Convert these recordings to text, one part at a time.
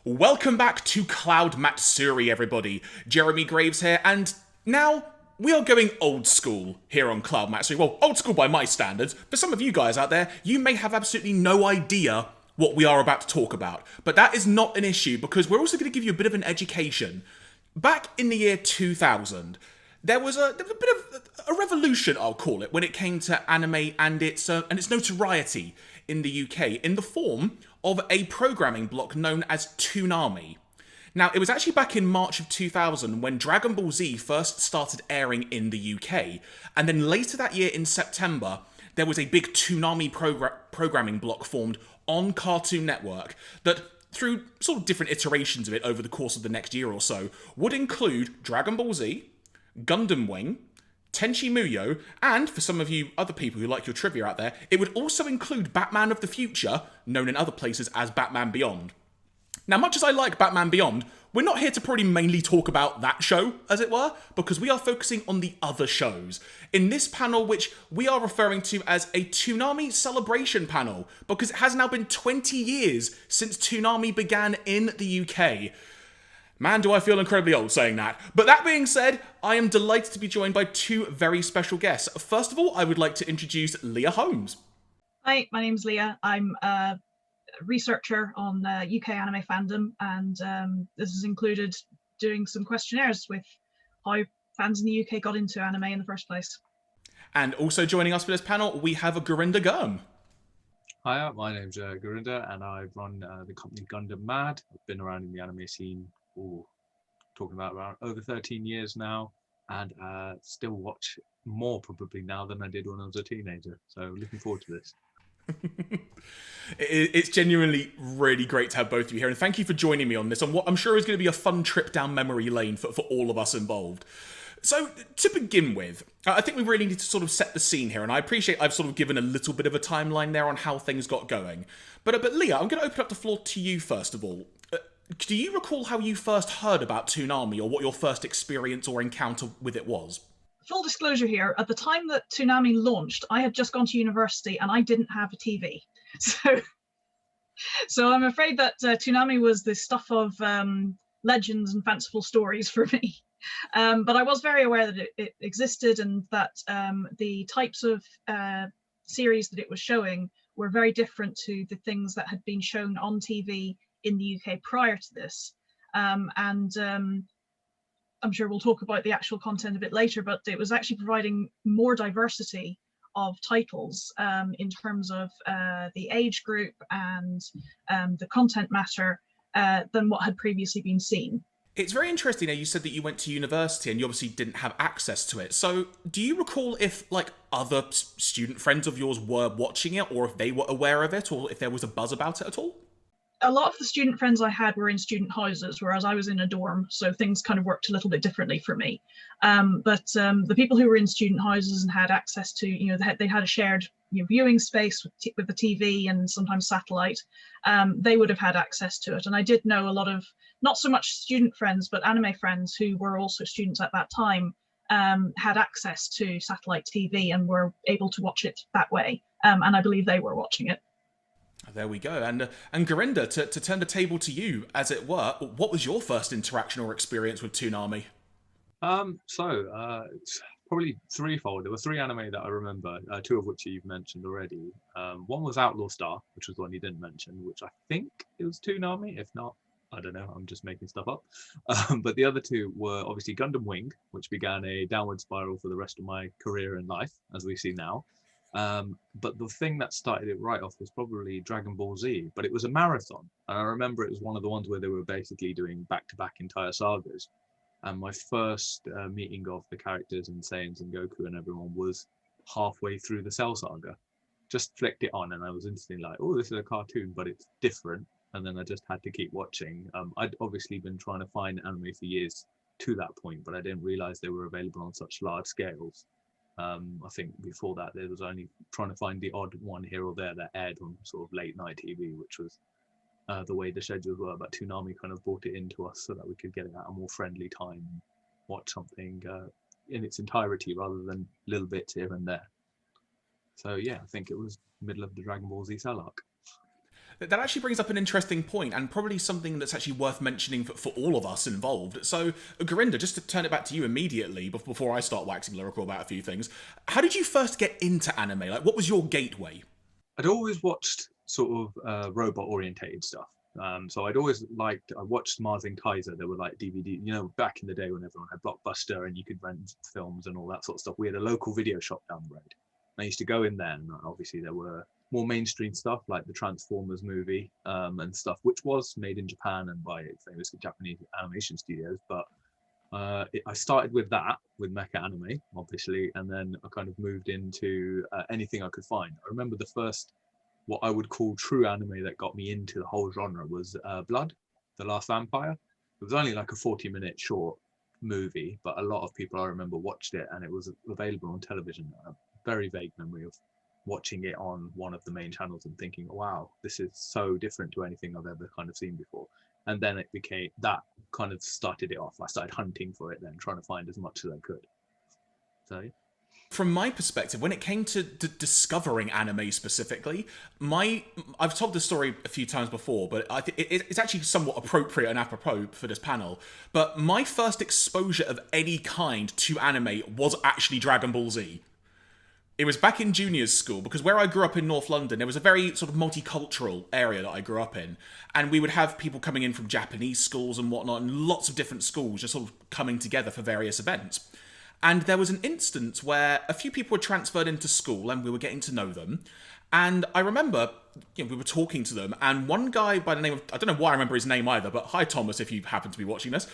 Welcome back to Cloud Matsuri, everybody. Jeremy Graves here, and now we are going old school here on Cloud Matsuri. Well, old school by my standards. For some of you guys out there, you may have absolutely no idea what we are about to talk about, but that is not an issue because we're also going to give you a bit of an education. Back in the year 2000, there was a bit of a revolution, I'll call it, when it came to anime and its notoriety in the UK in the form of a programming block known as Toonami. Now, it was actually back in March of 2000 when Dragon Ball Z first started airing in the UK, and then later that year in September, there was a big Toonami programming block formed on Cartoon Network that, through sort of different iterations of it over the course of the next year or so, would include Dragon Ball Z, Gundam Wing, Tenchi Muyo, and for some of you other people who like your trivia out there, it would also include Batman of the Future, known in other places as Batman Beyond. Now, much as I like Batman Beyond, we're not here to probably mainly talk about that show, as it were, because we are focusing on the other shows. In this panel, which we are referring to as a Toonami celebration panel, because it has now been 20 years since Toonami began in the UK. Man, do I feel incredibly old saying that. But that being said, I am delighted to be joined by two very special guests. First of all, I would like to introduce Leah Holmes. Hi, my name's Leah. I'm a researcher on UK anime fandom, and this has included doing some questionnaires with how fans in the UK got into anime in the first place. And also joining us for this panel, we have a Gurinder Gurm. Hi, my name's Gurinder, and I run the company Gundam Mad. I've been around in the anime scene, talking about around over 13 years now, and still watch more probably now than I did when I was a teenager. So looking forward to this. It's genuinely really great to have both of you here, and thank you for joining me on this on what I'm sure is going to be a fun trip down memory lane for all of us involved. So, to begin with, I think we really need to sort of set the scene here, and I appreciate I've sort of given a little bit of a timeline there on how things got going. But Leah, I'm going to open up the floor to you first of all. Do you recall how you first heard about Toonami, or what your first experience or encounter with it was? Full disclosure here, at the time that Toonami launched, I had just gone to university and I didn't have a TV. So I'm afraid that Toonami was the stuff of legends and fanciful stories for me. But I was very aware that it existed, and that the types of series that it was showing were very different to the things that had been shown on TV in the UK prior to this. I'm sure we'll talk about the actual content a bit later, but it was actually providing more diversity of titles in terms of the age group and the content matter than what had previously been seen. It's very interesting now you said that you went to university and you obviously didn't have access to it. So do you recall if other student friends of yours were watching it, or if they were aware of it, or if there was a buzz about it at all? A lot of the student friends I had were in student houses, whereas I was in a dorm, so things kind of worked a little bit differently for me. But the people who were in student houses and had access to, they had a shared viewing space with the TV and sometimes satellite, they would have had access to it. And I did know a lot of, not so much student friends, but anime friends who were also students at that time, had access to satellite TV and were able to watch it that way. And I believe they were watching it. There we go. And Gurinder, to turn the table to you, as it were, what was your first interaction or experience with Toonami? It's probably threefold. There were three anime that I remember, two of which you've mentioned already. One was Outlaw Star, which was the one you didn't mention, which I think it was Toonami. If not, I don't know, I'm just making stuff up. But the other two were obviously Gundam Wing, which began a downward spiral for the rest of my career and life, as we see now. But the thing that started it right off was probably Dragon Ball Z, but it was a marathon. And I remember it was one of the ones where they were basically doing back-to-back entire sagas. And my first meeting of the characters and Saiyans and Goku and everyone was halfway through the Cell Saga. Just flicked it on and I was instantly like, oh, this is a cartoon, but it's different. And then I just had to keep watching. I'd obviously been trying to find anime for years to that point, but I didn't realize they were available on such large scales. I think before that there was only trying to find the odd one here or there that aired on sort of late night TV, which was the way the schedules were. But Toonami kind of brought it into us so that we could get it at a more friendly time, watch something in its entirety rather than little bits here and there. So yeah, I think it was middle of the Dragon Ball Z cell arc. That actually brings up an interesting point, and probably something that's actually worth mentioning for all of us involved. So, Gurinder, just to turn it back to you immediately before I start waxing lyrical about a few things, how did you first get into anime? Like, what was your gateway? I'd always watched sort of robot-orientated stuff. So I'd always I watched Mars and Kaiser. There were like DVD, you know, back in the day when everyone had Blockbuster and you could rent films and all that sort of stuff. We had a local video shop down the road. I used to go in there, and obviously there were more mainstream stuff like the Transformers movie and stuff, which was made in Japan and by famous Japanese animation studios. But I started with that, with mecha anime, obviously, and then I kind of moved into anything I could find. I remember the first, what I would call true anime that got me into the whole genre was Blood, The Last Vampire. It was only like a 40-minute short movie, but a lot of people I remember watched it, and it was available on television. A very vague memory of watching it on one of the main channels and thinking, wow, this is so different to anything I've ever kind of seen before. And then it became, that kind of started it off. I started hunting for it then, trying to find as much as I could. So from my perspective, when it came to discovering anime specifically, I've told this story a few times before, but I think it's actually somewhat appropriate and apropos for this panel. But my first exposure of any kind to anime was actually Dragon Ball Z. It was back in juniors school, because where I grew up in North London, there was a very sort of multicultural area that I grew up in. And we would have people coming in from Japanese schools and whatnot, and lots of different schools just sort of coming together for various events. And there was an instance where a few people were transferred into school and we were getting to know them. And I remember, we were talking to them, and one guy by the name of, I don't know why I remember his name either, but hi Thomas if you happen to be watching this,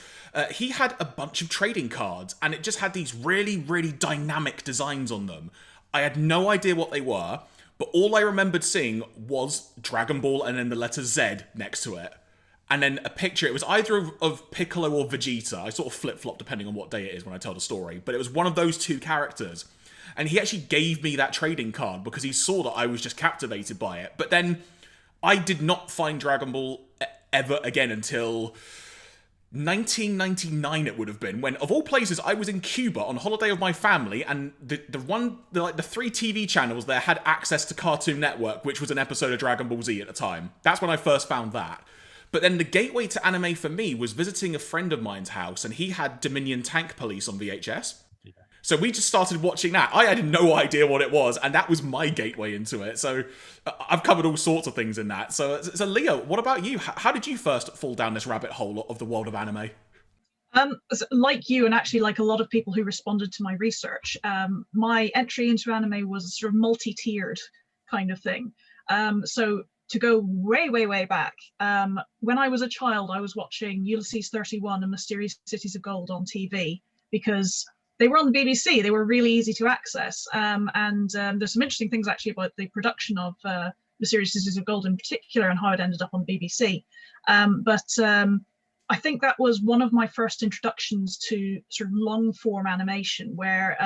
he had a bunch of trading cards, and it just had these really, really dynamic designs on them. I had no idea what they were, but all I remembered seeing was Dragon Ball and then the letter Z next to it. And then a picture, it was either of Piccolo or Vegeta. I sort of flip-flop depending on what day it is when I tell the story. But it was one of those two characters. And he actually gave me that trading card because he saw that I was just captivated by it. But then I did not find Dragon Ball ever again until 1999 it would have been, when of all places I was in Cuba on holiday with my family, and the three TV channels there had access to Cartoon Network, which was an episode of Dragon Ball Z at the time. That's when I first found that. But then the gateway to anime for me was visiting a friend of mine's house, and he had Dominion Tank Police on VHS. Yeah. So we just started watching that. I had no idea what it was, and that was my gateway into it. So I've covered all sorts of things in that. So Leah, what about you? How did you first fall down this rabbit hole of the world of anime? Like you, and actually like a lot of people who responded to my research, my entry into anime was sort of multi-tiered kind of thing. So to go way, way, way back, when I was a child, I was watching Ulysses 31 and Mysterious Cities of Gold on TV because they were on the BBC. They were really easy to access. And there's some interesting things actually about the production of Mysterious Cities of Gold in particular and how it ended up on the BBC. But I think that was one of my first introductions to sort of long form animation where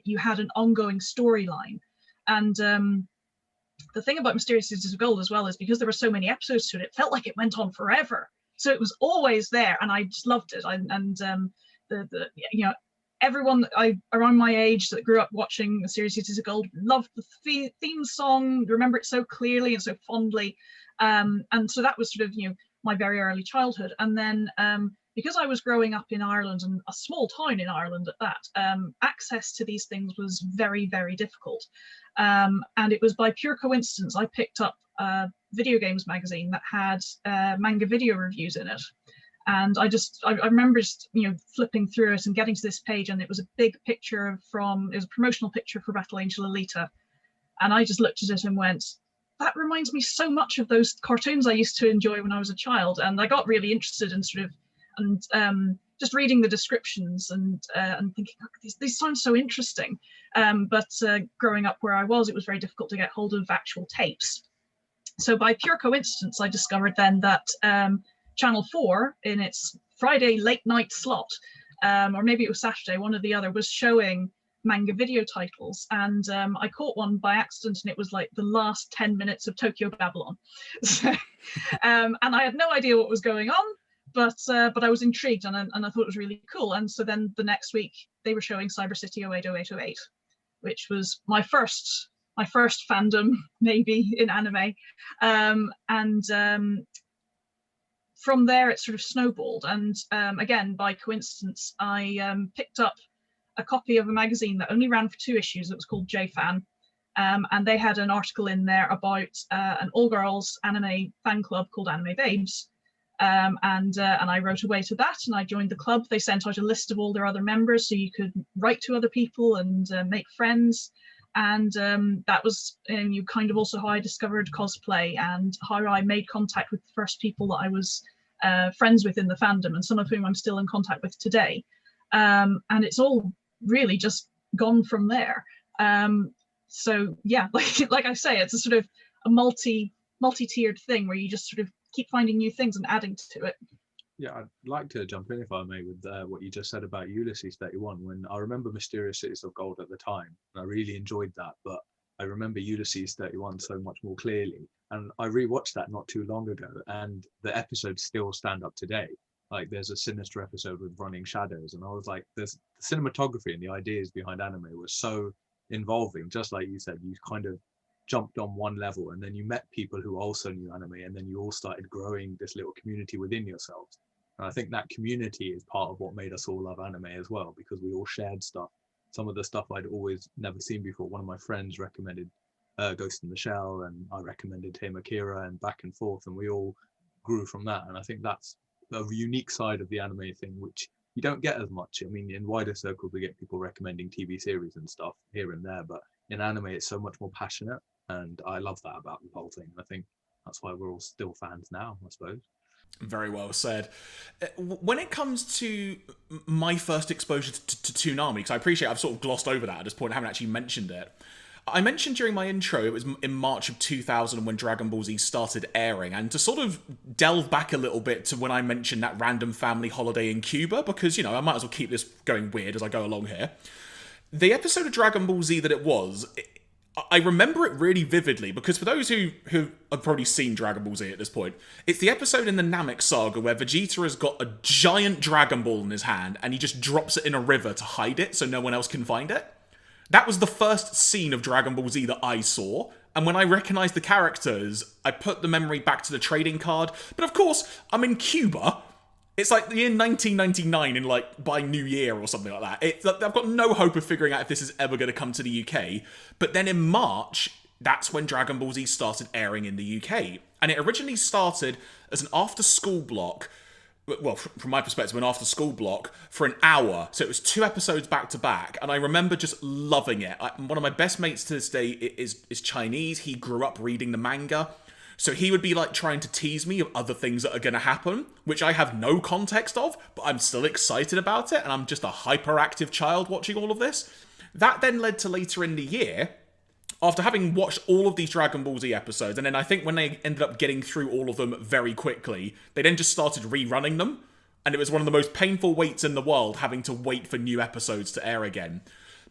you had an ongoing storyline. And the thing about Mysterious Cities of Gold as well is because there were so many episodes to it, it felt like it went on forever. So it was always there, and I just loved it. Everyone around my age that grew up watching Mysterious Cities of Gold loved the theme song, remember it so clearly and so fondly. And so that was sort of my very early childhood. And then because I was growing up in Ireland, and a small town in Ireland at that, access to these things was very, very difficult. And it was by pure coincidence I picked up a video games magazine that had manga video reviews in it. And I remember just, flipping through it and getting to this page, and it was a big picture it was a promotional picture for Battle Angel Alita. And I just looked at it and went, that reminds me so much of those cartoons I used to enjoy when I was a child. And I got really interested in sort of, and just reading the descriptions and thinking, oh, these sound so interesting. But growing up where I was, it was very difficult to get hold of actual tapes. So by pure coincidence, I discovered then that Channel 4, in its Friday late night slot, or maybe it was Saturday, one or the other, was showing manga video titles. And I caught one by accident, and it was like the last 10 minutes of Tokyo Babylon. So, and I had no idea what was going on. But I was intrigued, and I thought it was really cool. And so then the next week they were showing Cyber City 080808, which was my first my first fandom maybe in anime, and from there it sort of snowballed. And again, by coincidence, I picked up a copy of a magazine that only ran for 2 issues. It was called J-Fan. And they had an article in there about an all-girls anime fan club called Anime Babes. And I wrote away to that, and I joined the club. They sent out a list of all their other members, so you could write to other people and make friends. And that was you kind of also how I discovered cosplay and how I made contact with the first people that I was friends with in the fandom, and some of whom I'm still in contact with today. And it's all really just gone from there. So yeah, like I say, it's a sort of a multi-tiered thing where you just sort of keep finding new things and adding to it. Yeah, I'd like to jump in, if I may, with what you just said about Ulysses 31. When I remember Mysterious Cities of Gold at the time, and I really enjoyed that, but I remember Ulysses 31 so much more clearly. And I rewatched that not too long ago, and the episodes still stand up today. Like, there's a sinister episode with running shadows, and I was like, the cinematography and the ideas behind anime was so involving. Just like you said, you kind of jumped on one level, and then you met people who also knew anime, and then you all started growing this little community within yourselves. And I think that community is part of what made us all love anime as well, because we all shared stuff. Some of the stuff I'd always never seen before. One of my friends recommended Ghost in the Shell, and I recommended Tame Akira, and back and forth, and we all grew from that. And I think that's a unique side of the anime thing, which you don't get as much. I mean, in wider circles, we get people recommending TV series and stuff here and there, but in anime, it's so much more passionate, and I love that about the whole thing. I think that's why we're all still fans now, I suppose. Very well said. When it comes to my first exposure to Toonami, because I appreciate I've sort of glossed over that at this point, I haven't actually mentioned it. I mentioned during my intro, it was in March of 2000 when Dragon Ball Z started airing, and to sort of delve back a little bit to when I mentioned that random family holiday in Cuba, because, you know, I might as well keep this going weird as I go along here. The episode of Dragon Ball Z that it was, I remember it really vividly, because for those who have probably seen Dragon Ball Z at this point, it's the episode in the Namek saga where Vegeta has got a giant Dragon Ball in his hand, and he just drops it in a river to hide it so no one else can find it. That was the first scene of Dragon Ball Z that I saw, and when I recognised the characters, I put the memory back to the trading card. But of course, I'm in Cuba. It's like the year 1999 in like by New Year or something like that. I've got no hope of figuring out if this is ever going to come to the UK. But then in March, that's when Dragon Ball Z started airing in the UK. And it originally started as an after-school block. Well, from my perspective, an after-school block for an hour. So it was 2 episodes back-to-back. And I remember just loving it. One of my best mates to this day is Chinese. He grew up reading the manga. So he would be like trying to tease me of other things that are going to happen, which I have no context of, but I'm still excited about it. And I'm just a hyperactive child watching all of this. That then led to later in the year, after having watched all of these Dragon Ball Z episodes, and then I think when they ended up getting through all of them very quickly, they then just started rerunning them. And it was one of the most painful waits in the world, having to wait for new episodes to air again.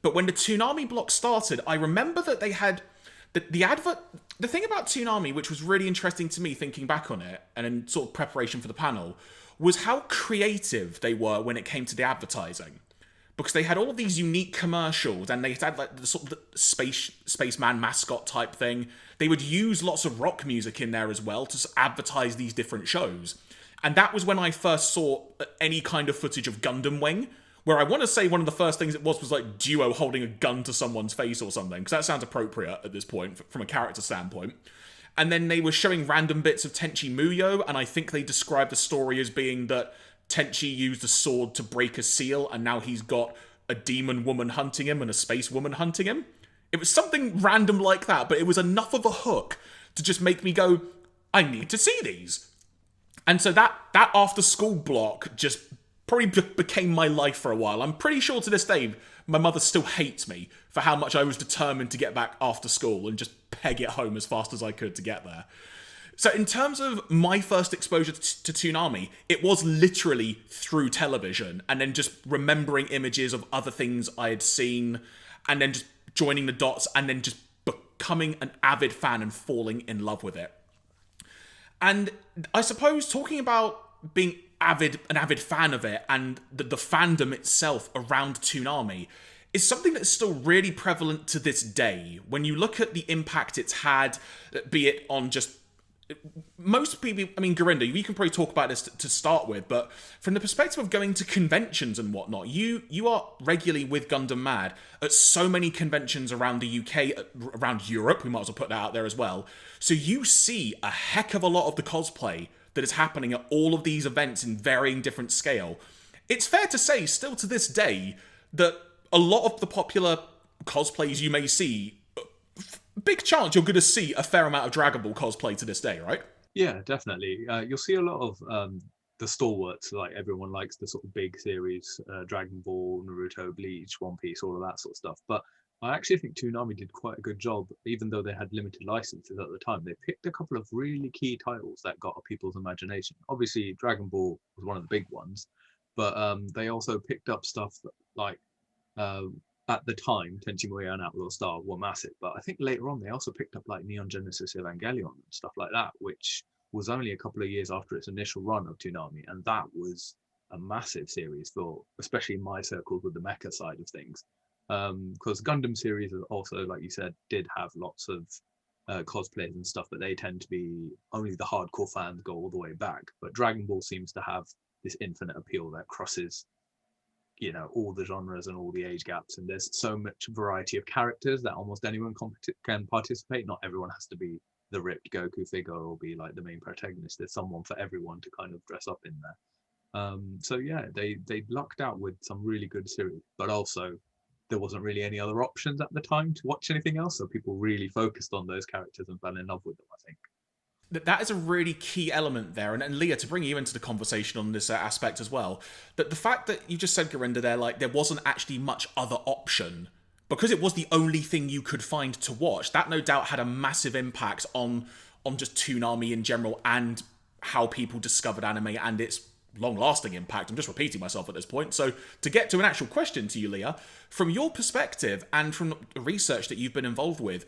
But when the Toonami block started, I remember that they had the advert. The thing about Toonami, which was really interesting to me thinking back on it, and in sort of preparation for the panel, was how creative they were when it came to the advertising. Because they had all of these unique commercials, and they had like the sort of the spaceman mascot type thing. They would use lots of rock music in there as well to advertise these different shows. And that was when I first saw any kind of footage of Gundam Wing, where I want to say one of the first things it was like Duo holding a gun to someone's face or something, because that sounds appropriate at this point from a character standpoint. And then they were showing random bits of Tenchi Muyo, and I think they described the story as being that Tenchi used a sword to break a seal, and now he's got a demon woman hunting him and a space woman hunting him. It was something random like that, but it was enough of a hook to just make me go, I need to see these. And so that after-school block just probably became my life for a while. I'm pretty sure to this day, my mother still hates me for how much I was determined to get back after school and just peg it home as fast as I could to get there. So in terms of my first exposure to Toonami, it was literally through television and then just remembering images of other things I had seen and then just joining the dots and then just becoming an avid fan and falling in love with it. And I suppose talking about being an avid fan of it and the fandom itself around Toonami, is something that's still really prevalent to this day. When you look at the impact it's had, be it on just most people, I mean, Gurinder, you can probably talk about this to start with, but from the perspective of going to conventions and whatnot, you are regularly with Gundam Mad at so many conventions around the UK, around Europe, we might as well put that out there as well. So you see a heck of a lot of the cosplay that is happening at all of these events in varying different scale. It's fair to say, still to this day, that a lot of the popular cosplays you may see, big chance you're going to see a fair amount of Dragon Ball cosplay to this day, right? Yeah, definitely. You'll see a lot of the stalwarts, like everyone likes the sort of big series, Dragon Ball, Naruto, Bleach, One Piece, all of that sort of stuff. But I actually think Toonami did quite a good job, even though they had limited licenses at the time. They picked a couple of really key titles that got people's imagination. Obviously, Dragon Ball was one of the big ones, but they also picked up stuff like at the time, Tenchi Muyo and Outlaw Star were massive, but I think later on they also picked up like Neon Genesis Evangelion and stuff like that, which was only a couple of years after its initial run of Toonami, and that was a massive series for, especially in my circles with the mecha side of things, because Gundam series also, like you said, did have lots of cosplays and stuff, but they tend to be only the hardcore fans go all the way back. But Dragon Ball seems to have this infinite appeal that crosses, you know, all the genres and all the age gaps, and there's so much variety of characters that almost anyone can participate. Not everyone has to be the ripped Goku figure or be like the main protagonist. There's someone for everyone to kind of dress up in there. So yeah, they lucked out with some really good series, but also there wasn't really any other options at the time to watch anything else, so people really focused on those characters and fell in love with them, I think. That is a really key element there. And Leah, to bring you into the conversation on this aspect as well, that the fact that you just said, Gurinder, there, like, there wasn't actually much other option, because it was the only thing you could find to watch, that no doubt had a massive impact on just Toonami in general and how people discovered anime and its long-lasting impact. I'm just repeating myself at this point. So to get to an actual question to you, Leah, from your perspective and from the research that you've been involved with,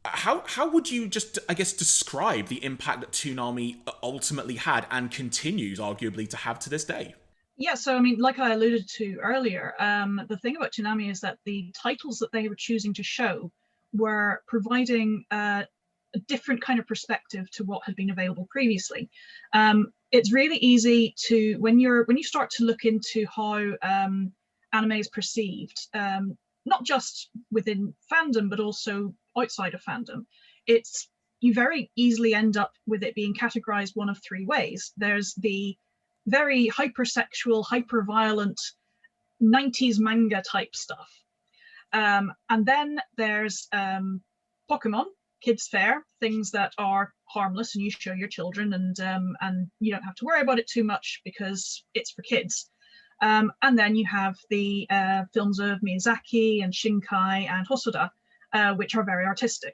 how would you just, I guess, describe the impact that Toonami ultimately had and continues arguably to have to this day? Yeah, so I mean, like I alluded to earlier, the thing about Toonami is that the titles that they were choosing to show were providing a different kind of perspective to what had been available previously. It's really easy to, when you start to look into how anime is perceived, not just within fandom, but also outside of fandom, you very easily end up with it being categorized one of three ways. There's the very hypersexual, hyper-violent 90s manga type stuff. And then there's Pokemon, kids' fare, things that are harmless and you show your children, and you don't have to worry about it too much because it's for kids. And then you have the films of Miyazaki and Shinkai and Hosoda, which are very artistic.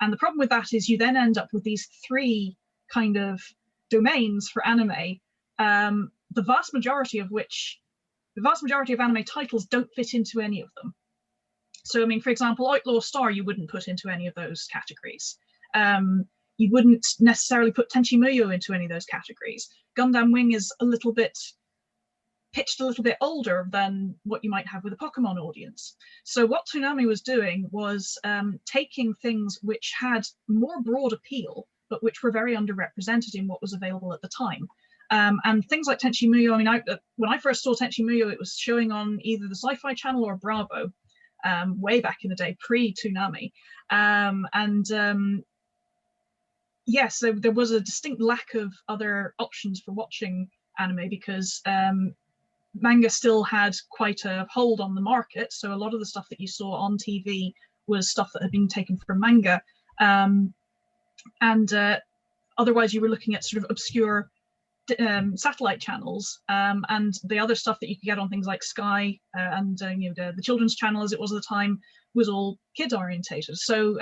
And the problem with that is you then end up with these three kind of domains for anime, the vast majority of anime titles don't fit into any of them. So, I mean, for example, Outlaw Star, you wouldn't put into any of those categories. You wouldn't necessarily put Tenchi Muyo into any of those categories. Gundam Wing is pitched a little bit older than what you might have with a Pokemon audience. So what Toonami was doing was taking things which had more broad appeal, but which were very underrepresented in what was available at the time. And things like Tenchi Muyo, I mean, when I first saw Tenchi Muyo, it was showing on either the Sci-Fi Channel or Bravo, way back in the day, pre-Toonami. Yes, there was a distinct lack of other options for watching anime because manga still had quite a hold on the market. So a lot of the stuff that you saw on TV was stuff that had been taken from manga. Otherwise you were looking at sort of obscure satellite channels, and the other stuff that you could get on things like Sky and the children's channel, as it was at the time, was all kid orientated. So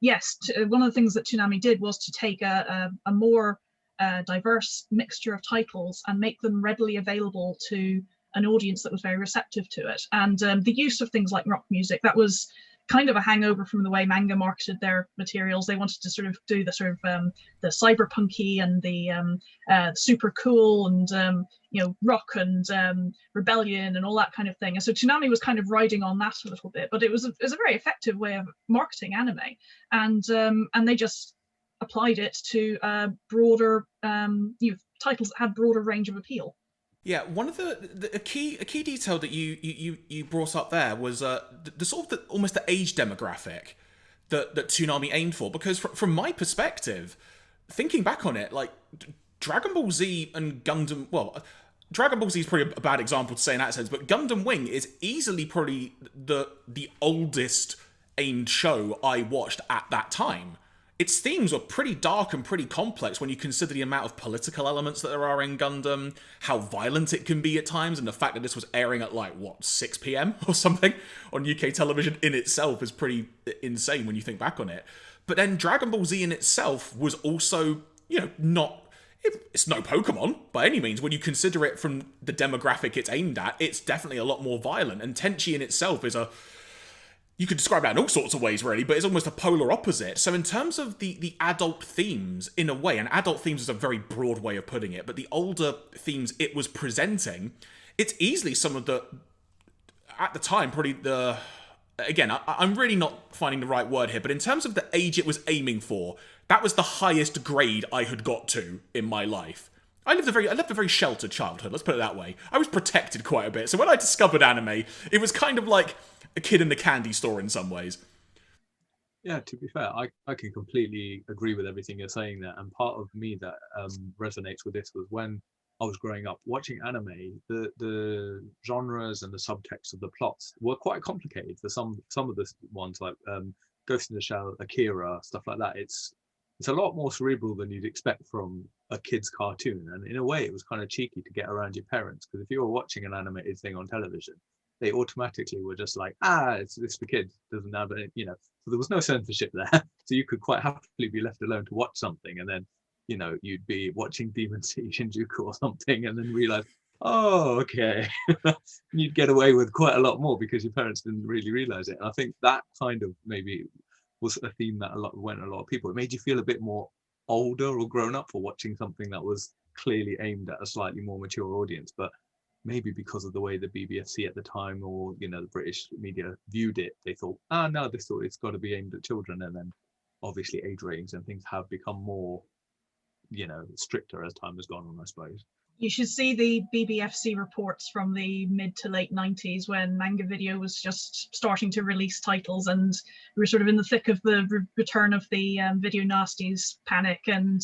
yes, one of the things that Toonami did was to take a more diverse mixture of titles and make them readily available to an audience that was very receptive to it. And the use of things like rock music, that was kind of a hangover from the way manga marketed their materials. They wanted to sort of do the sort of the cyberpunky and the super cool and rock and rebellion and all that kind of thing. And so Toonami was kind of riding on that a little bit, but it was a very effective way of marketing anime, and they just applied it to broader titles that had broader range of appeal. Yeah, one of a key detail that you brought up there was the sort of almost the age demographic that Toonami aimed for. Because from my perspective, thinking back on it, like Dragon Ball Z and Gundam, well, Dragon Ball Z is probably a bad example to say in that sense, but Gundam Wing is easily probably the oldest aimed show I watched at that time. Its themes are pretty dark and pretty complex when you consider the amount of political elements that there are in Gundam, how violent it can be at times, and the fact that this was airing at 6 p.m. or something on UK television in itself is pretty insane when you think back on it. But then Dragon Ball Z in itself was also, it's no Pokemon by any means. When you consider it from the demographic it's aimed at, it's definitely a lot more violent. And Tenchi in itself is you could describe that in all sorts of ways, really, but it's almost a polar opposite. So in terms of the adult themes, in a way, and adult themes is a very broad way of putting it, but the older themes it was presenting, it's easily some of at the time, probably again, I'm really not finding the right word here, but in terms of the age it was aiming for, that was the highest grade I had got to in my life. I lived a very sheltered childhood, let's put it that way. I was protected quite a bit, so when I discovered anime, it was kind of like a kid in the candy store in some ways. Yeah, to be fair, I can completely agree with everything you're saying there. And part of me that resonates with this was when I was growing up watching anime, the genres and the subtext of the plots were quite complicated for some of the ones, like Ghost in the Shell, Akira, stuff like that. It's a lot more cerebral than you'd expect from a kid's cartoon. And in a way, it was kind of cheeky to get around your parents, because if you were watching an animated thing on television, they automatically were just like, it's for kids, doesn't have it, so there was no censorship there. So you could quite happily be left alone to watch something, and then, you'd be watching Demon City Shinjuku or something, and then realize, oh, okay. You'd get away with quite a lot more because your parents didn't really realize it. And I think that kind of maybe was a theme that went a lot of people. It made you feel a bit more older or grown up for watching something that was clearly aimed at a slightly more mature audience, but maybe because of the way the BBFC at the time, or the British media viewed it, they thought, no, it's got to be aimed at children. And then obviously age ratings and things have become more, stricter as time has gone on, I suppose. You should see the BBFC reports from the mid to late 90s when Manga Video was just starting to release titles, and we were sort of in the thick of the return of the video nasties panic, and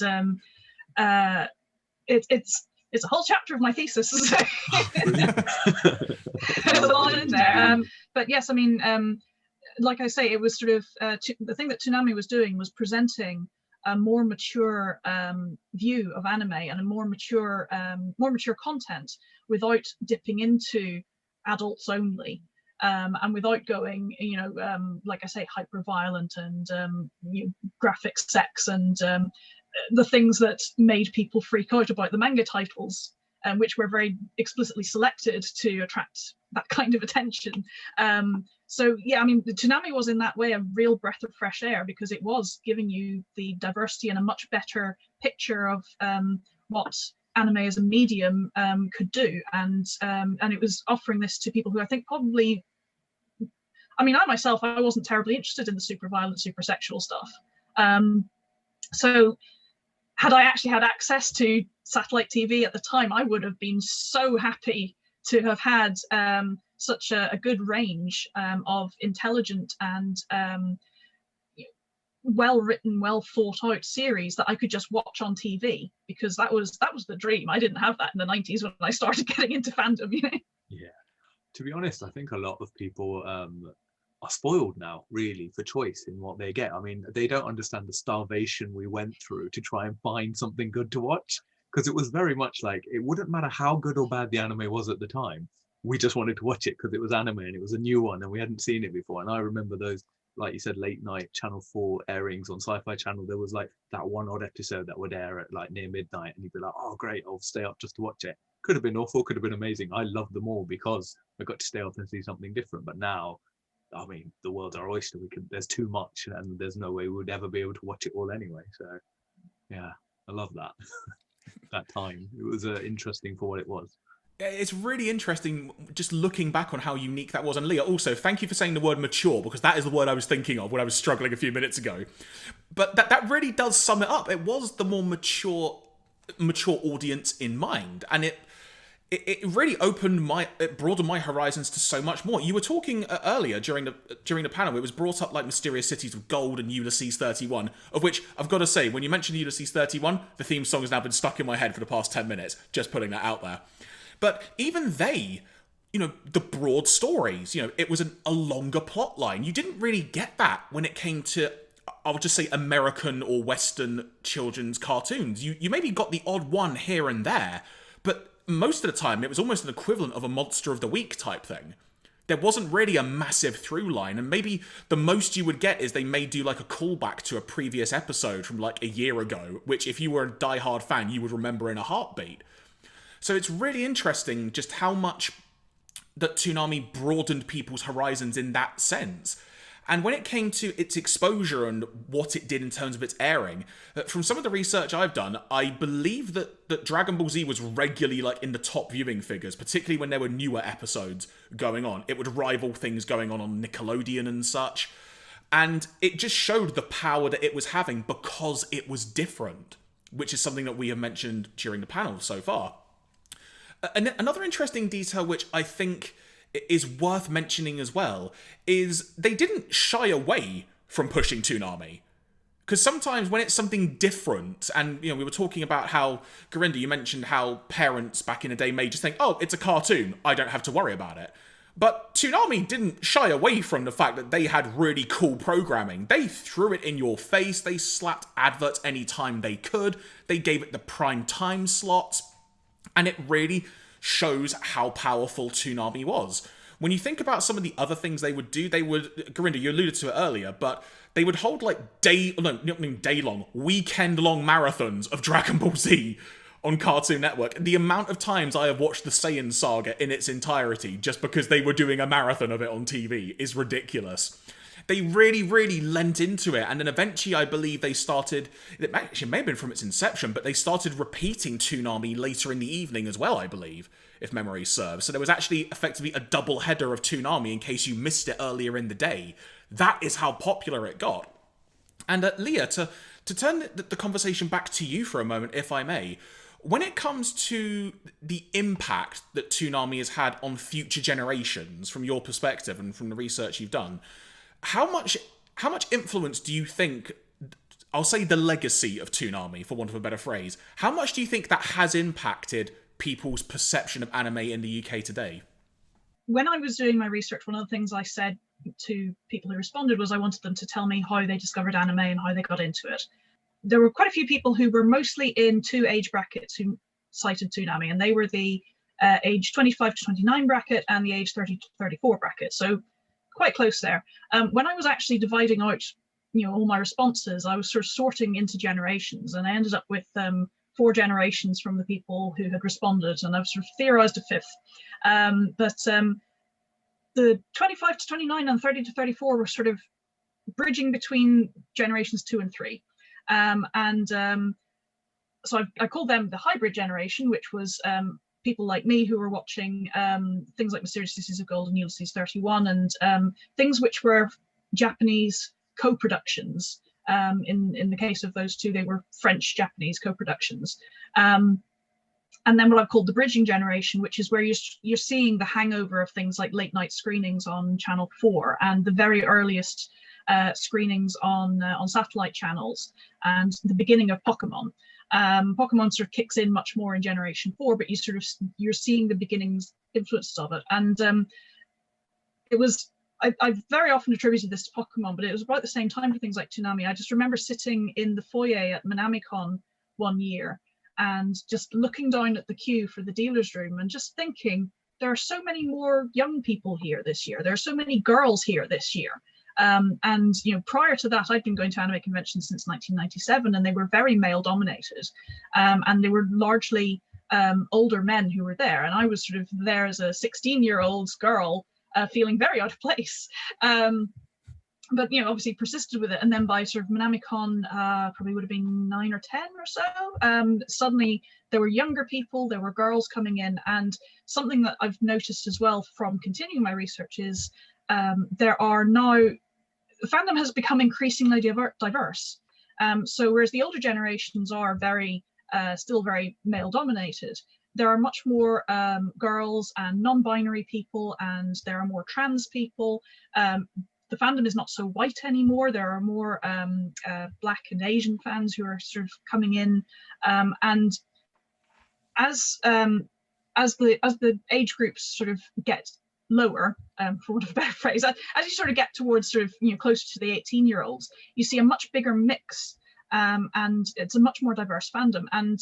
it's a whole chapter of my thesis. It's all in there. But yes, I mean, like I say, it was sort of the thing that Toonami was doing was presenting a more mature view of anime and a more mature content without dipping into adults only, and without going, like I say, hyper violent and graphic sex and the things that made people freak out about the manga titles, which were very explicitly selected to attract that kind of attention. So yeah, I mean, Toonami was in that way a real breath of fresh air, because it was giving you the diversity and a much better picture of what anime as a medium could do, and it was offering this to people who I think probably, I mean, I myself, I wasn't terribly interested in the super violent, super sexual stuff. So had I actually had access to satellite TV at the time, I would have been so happy to have had such a good range of intelligent and well-written, well-thought-out series that I could just watch on TV, because that was the dream. I didn't have that in the 90s when I started getting into fandom, Yeah. To be honest, I think a lot of people are spoiled now, really, for choice in what they get. I mean, they don't understand the starvation we went through to try and find something good to watch, because it was very much like, it wouldn't matter how good or bad the anime was at the time. We just wanted to watch it because it was anime and it was a new one and we hadn't seen it before. And I remember those, like you said, late night Channel 4 airings on Sci-Fi Channel. There was like that one odd episode that would air at like near midnight, and you'd be like, oh great, I'll stay up just to watch it. Could have been awful, could have been amazing. I loved them all because I got to stay up and see something different. But now I mean, the world's our oyster. There's too much, and there's no way we would ever be able to watch it all anyway. So, yeah, I love that. That time, it was interesting for what it was. It's really interesting just looking back on how unique that was. And Leah, also, thank you for saying the word mature, because that is the word I was thinking of when I was struggling a few minutes ago. But that really does sum it up. It was the more mature audience in mind. And it really it broadened my horizons to so much more. You were talking earlier during the panel, it was brought up like Mysterious Cities of Gold and Ulysses 31, of which I've got to say, when you mentioned Ulysses 31, the theme song has now been stuck in my head for the past 10 minutes, just putting that out there. But even they, the broad stories, it was a longer plot line. You didn't really get that when it came to, I'll just say, American or Western children's cartoons. You maybe got the odd one here and there, but most of the time it was almost an equivalent of a Monster of the Week type thing. There wasn't really a massive through line, and maybe the most you would get is they may do like a callback to a previous episode from like a year ago, which if you were a diehard fan, you would remember in a heartbeat. So it's really interesting just how much that Toonami broadened people's horizons in that sense. And when it came to its exposure and what it did in terms of its airing, from some of the research I've done, I believe that Dragon Ball Z was regularly like in the top viewing figures, particularly when there were newer episodes going on. It would rival things going on Nickelodeon and such. And it just showed the power that it was having because it was different, which is something that we have mentioned during the panel so far. Another interesting detail, which I think is worth mentioning as well, is they didn't shy away from pushing Toonami. Because sometimes when it's something different, and we were talking about how, Gurinder, you mentioned how parents back in the day may just think, oh, it's a cartoon, I don't have to worry about it. But Toonami didn't shy away from the fact that they had really cool programming. They threw it in your face, they slapped adverts anytime they could, they gave it the prime time slots. And it really shows how powerful Toonami was. When you think about some of the other things they would do, Gurinder, you alluded to it earlier, but they would hold like weekend-long marathons of Dragon Ball Z on Cartoon Network. The amount of times I have watched the Saiyan saga in its entirety just because they were doing a marathon of it on TV is ridiculous. They really, really lent into it, and then eventually I believe they started, it actually may have been from its inception, but they started repeating Toonami later in the evening as well, I believe, if memory serves. So there was actually effectively a double header of Toonami in case you missed it earlier in the day. That is how popular it got. And Leah, to turn the conversation back to you for a moment, if I may, when it comes to the impact that Toonami has had on future generations, from your perspective and from the research you've done, how much influence do you think, I'll say the legacy of Toonami, for want of a better phrase, how much do you think that has impacted people's perception of anime in the UK today? When I was doing my research, one of the things I said to people who responded was I wanted them to tell me how they discovered anime and how they got into it. There were quite a few people who were mostly in two age brackets who cited Toonami, and they were the age 25 to 29 bracket and the age 30 to 34 bracket. So quite close there. When I was actually dividing out, all my responses, I was sort of sorting into generations, and I ended up with 4 generations from the people who had responded, and I've sort of theorized a fifth. But the 25 to 29 and 30 to 34 were sort of bridging between generations 2 and 3. So I called them the hybrid generation, which was people like me who were watching things like Mysterious Cities of Gold and Ulysses 31, and things which were Japanese co-productions. In the case of those two, they were French-Japanese co-productions. And then what I've called the bridging generation, which is where you're seeing the hangover of things like late night screenings on Channel 4 and the very earliest screenings on satellite channels, and the beginning of Pokemon. Pokemon sort of kicks in much more in Generation 4, but you're seeing the beginnings, influences of it. And it was, I very often attributed this to Pokemon, but it was about the same time for things like Toonami. I just remember sitting in the foyer at Minamicon one year and just looking down at the queue for the dealer's room and just thinking, there are so many more young people here this year. There are so many girls here this year. And prior to that, I'd been going to anime conventions since 1997, and they were very male dominated, and they were largely older men who were there, and I was sort of there as a 16-year-old girl feeling very out of place. But obviously persisted with it, and then by sort of MinamiCon, probably would have been 9 or 10 or so, suddenly there were younger people, there were girls coming in, and something that I've noticed as well from continuing my research is there are now, the fandom has become increasingly diverse. So whereas the older generations are still very male dominated, there are much more girls and non-binary people, and there are more trans people. The fandom is not so white anymore. There are more Black and Asian fans who are sort of coming in, and as the age groups sort of get lower, for want of a better phrase, as you sort of get towards sort of closer to the 18-year-olds, you see a much bigger mix, and it's a much more diverse fandom. And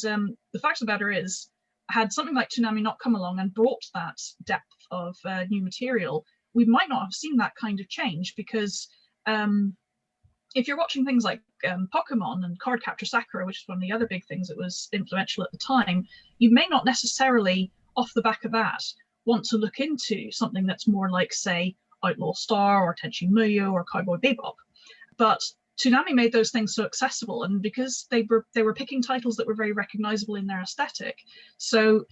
the fact of the matter is, had something like Toonami not come along and brought that depth of new material, we might not have seen that kind of change, because if you're watching things like Pokemon and Cardcaptor Sakura, which is one of the other big things that was influential at the time, you may not necessarily, off the back of that, want to look into something that's more like, say, Outlaw Star or Tenchi Muyo or Cowboy Bebop. But Toonami made those things so accessible, and because they were picking titles that were very recognizable in their aesthetic. So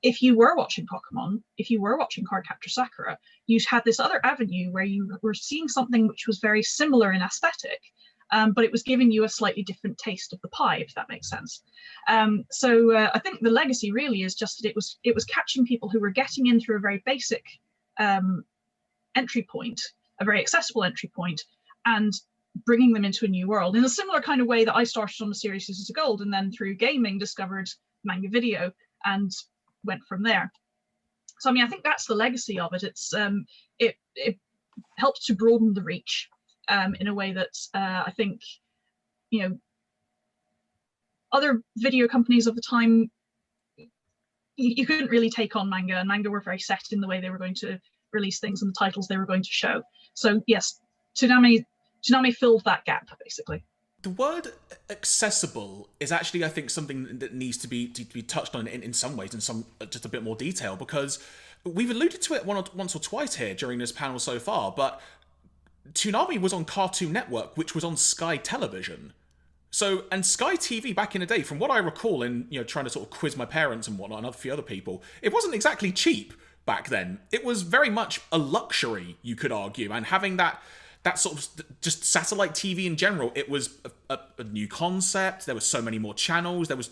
if you were watching Pokemon, if you were watching Cardcaptor Sakura, you had this other avenue where you were seeing something which was very similar in aesthetic, but it was giving you a slightly different taste of the pie, if that makes sense. So I think the legacy really is just that it was catching people who were getting in through a very basic entry point, a very accessible entry point, and bringing them into a new world in a similar kind of way that I started on the series Sisters of Gold, and then through gaming discovered manga video and went from there. So I mean, I think that's the legacy of it. It's it helped to broaden the reach in a way that I think other video companies of the time, you couldn't really take on manga, and manga were very set in the way they were going to release things and the titles they were going to show. So yes, Toonami filled that gap, basically. The word accessible is actually, I think, something that needs to be touched on in some ways, in some just a bit more detail, because we've alluded to it once or twice here during this panel so far, but Toonami was on Cartoon Network, which was on Sky Television. So, and Sky TV back in the day, from what I recall in, trying to sort of quiz my parents and whatnot and a few other people, it wasn't exactly cheap back then. It was very much a luxury, you could argue, and having that sort of just satellite TV in general, it was a new concept. There were so many more channels. There was,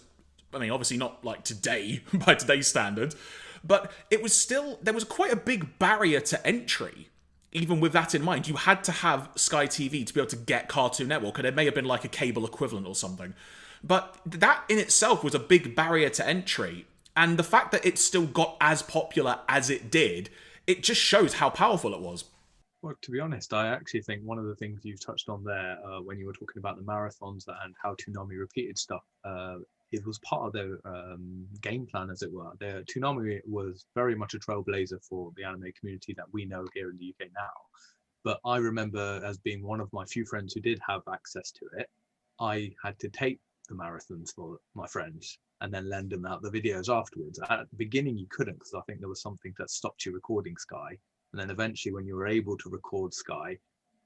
I mean, obviously not like today, by today's standard, but it was still, there was quite a big barrier to entry. Even with that in mind, you had to have Sky TV to be able to get Cartoon Network, and it may have been like a cable equivalent or something. But that in itself was a big barrier to entry. And the fact that it still got as popular as it did, it just shows how powerful it was. Well, to be honest, I actually think one of the things you've touched on there when you were talking about the marathons and how Toonami repeated stuff, it was part of their game plan, as it were. Toonami was very much a trailblazer for the anime community that we know here in the UK now. But I remember, as being one of my few friends who did have access to it, I had to tape the marathons for my friends and then lend them out the videos afterwards. At the beginning, you couldn't, because I think there was something that stopped you recording Sky. And then eventually, when you were able to record Sky,